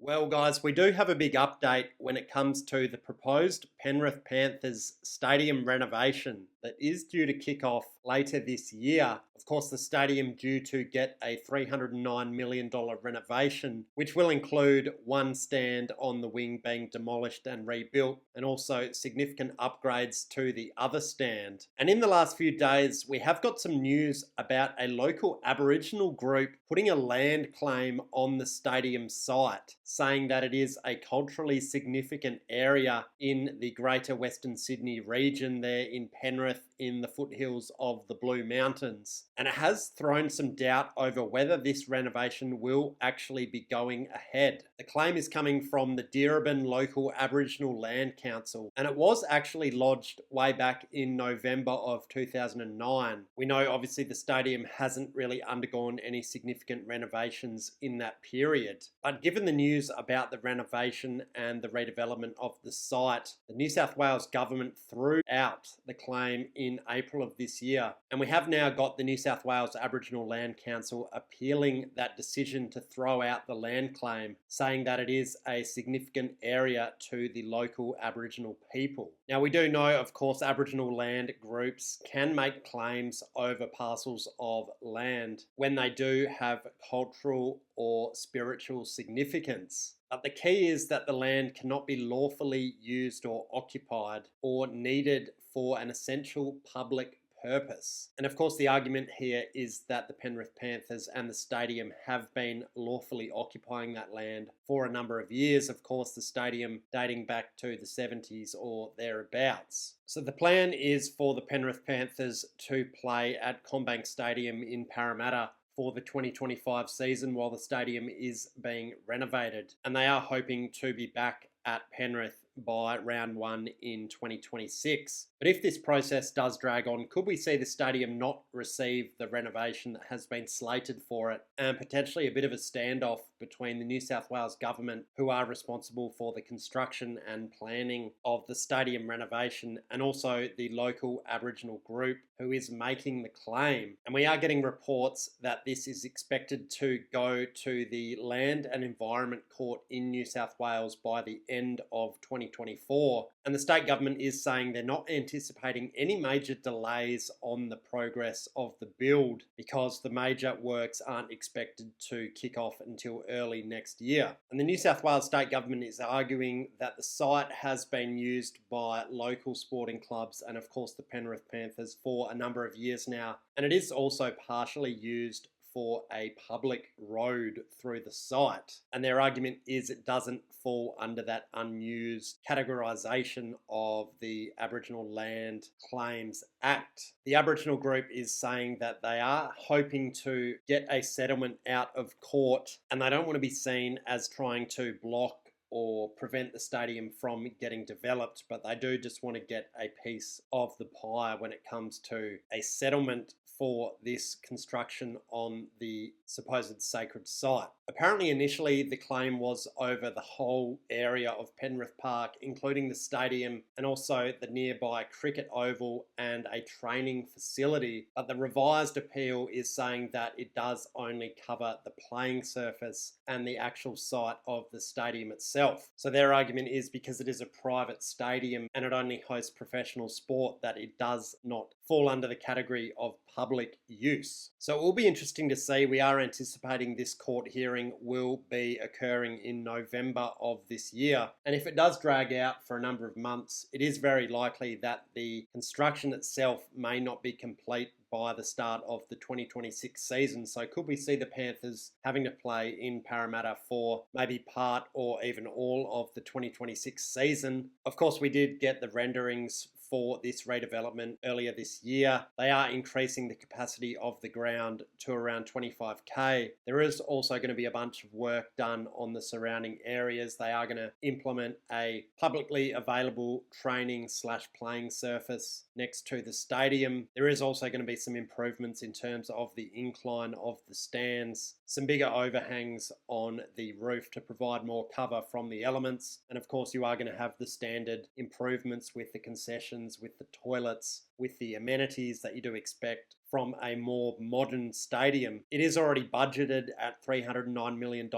Well, guys, we do have a big update when it comes to the proposed Penrith Panthers stadium renovation that is due to kick off later this year. Of course, the stadium due to get a $309 million renovation, which will include one stand on the wing being demolished and rebuilt, and also significant upgrades to the other stand. And in the last few days, we have got some news about a local Aboriginal group putting a land claim on the stadium site, saying that it is a culturally significant area in the Greater Western Sydney region there in Penrith, in the foothills of the Blue Mountains. And it has thrown some doubt over whether this renovation will actually be going ahead. The claim is coming from the Deerabin Local Aboriginal Land Council, and it was actually lodged way back in November of 2009. We know obviously the stadium hasn't really undergone any significant renovations in that period, but given the news about the renovation and the redevelopment of the site, the New South Wales government threw out the claim in April of this year, and we have now got the New South Wales Aboriginal Land Council appealing that decision to throw out the land claim, saying that it is a significant area to the local Aboriginal people. Now, we do know, of course, Aboriginal land groups can make claims over parcels of land when they do have cultural or spiritual significance. But the key is that the land cannot be lawfully used or occupied or needed for an essential public purpose. And of course, the argument here is that the Penrith Panthers and the stadium have been lawfully occupying that land for a number of years. Of course, the stadium dating back to the 70s or thereabouts. So the plan is for the Penrith Panthers to play at CommBank Stadium in Parramatta for the 2025 season while the stadium is being renovated. And they are hoping to be back at Penrith by round one in 2026. But if this process does drag on, could we see the stadium not receive the renovation that has been slated for it, and potentially a bit of a standoff between the New South Wales government, who are responsible for the construction and planning of the stadium renovation, and also the local Aboriginal group who is making the claim? And we are getting reports that this is expected to go to the Land and Environment Court in New South Wales by the end of 2024. And the state government is saying they're not anticipating any major delays on the progress of the build, because the major works aren't expected to kick off until early next year. And the New South Wales state government is arguing that the site has been used by local sporting clubs and of course the Penrith Panthers for a number of years now, and it is also partially used for a public road through the site. And their argument is it doesn't fall under that unused categorisation of the Aboriginal Land Claims Act. The Aboriginal group is saying that they are hoping to get a settlement out of court, and they don't want to be seen as trying to block or prevent the stadium from getting developed, but they do just want to get a piece of the pie when it comes to a settlement for this construction on the supposed sacred site. Apparently, initially, the claim was over the whole area of Penrith Park, including the stadium and also the nearby cricket oval and a training facility. But the revised appeal is saying that it does only cover the playing surface and the actual site of the stadium itself. So their argument is because it is a private stadium and it only hosts professional sport, that it does not fall under the category of public use. So it will be interesting to see. We are anticipating this court hearing will be occurring in November of this year. And if it does drag out for a number of months, it is very likely that the construction itself may not be complete by the start of the 2026 season. So could we see the Panthers having to play in Parramatta for maybe part or even all of the 2026 season? Of course, we did get the renderings for this redevelopment earlier this year. They are increasing the capacity of the ground to around 25k. There is also going to be a bunch of work done on the surrounding areas. They are going to implement a publicly available training / playing surface next to the stadium. There is also going to be some improvements in terms of the incline of the stands, some bigger overhangs on the roof to provide more cover from the elements. And of course, you are going to have the standard improvements with the concessions, with the toilets, with the amenities that you do expect from a more modern stadium. It is already budgeted at $309 million.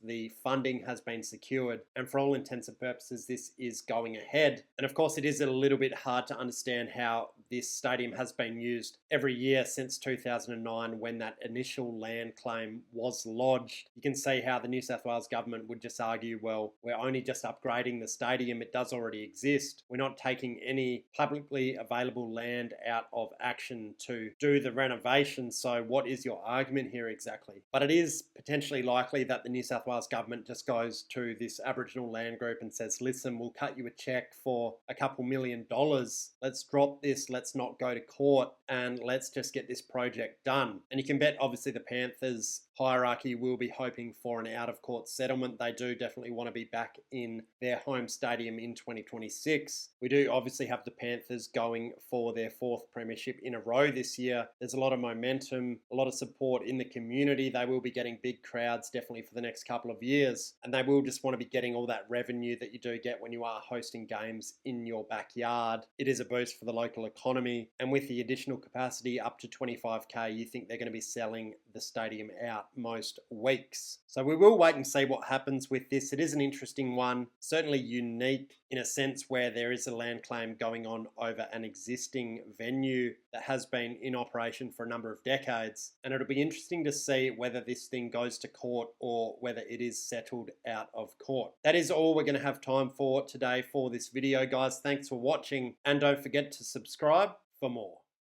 The funding has been secured, and for all intents and purposes, this is going ahead. And of course, it is a little bit hard to understand how this stadium has been used every year since 2009 when that initial land claim was lodged. You can see how the New South Wales government would just argue, well, we're only just upgrading the stadium, it does already exist. We're not taking any publicly available land out of action to do the renovation, so what is your argument here exactly? But it is potentially likely that the New South Wales government just goes to this Aboriginal land group and says, listen, we'll cut you a check for a couple $1 million. Let's drop this, let's not go to court, and let's just get this project done. And you can bet obviously the Panthers hierarchy will be hoping for an out-of-court settlement. They do definitely want to be back in their home stadium in 2026. We do obviously have the Panthers going for their 4th premiership in a row this year. There's a lot of momentum, a lot of support in the community. They will be getting big crowds definitely for the next couple of years, and they will just want to be getting all that revenue that you do get when you are hosting games in your backyard. It is a boost for the local economy, and with the additional capacity up to 25k, you think they're going to be selling the stadium out most weeks. So we will wait and see what happens with this. It is an interesting one, certainly unique in a sense where there is a land claim going on over an existing venue that has been in operation for a number of decades. And it'll be interesting to see whether this thing goes to court or whether it is settled out of court. That is all we're going to have time for today for this video, guys. Thanks for watching, and don't forget to subscribe for more.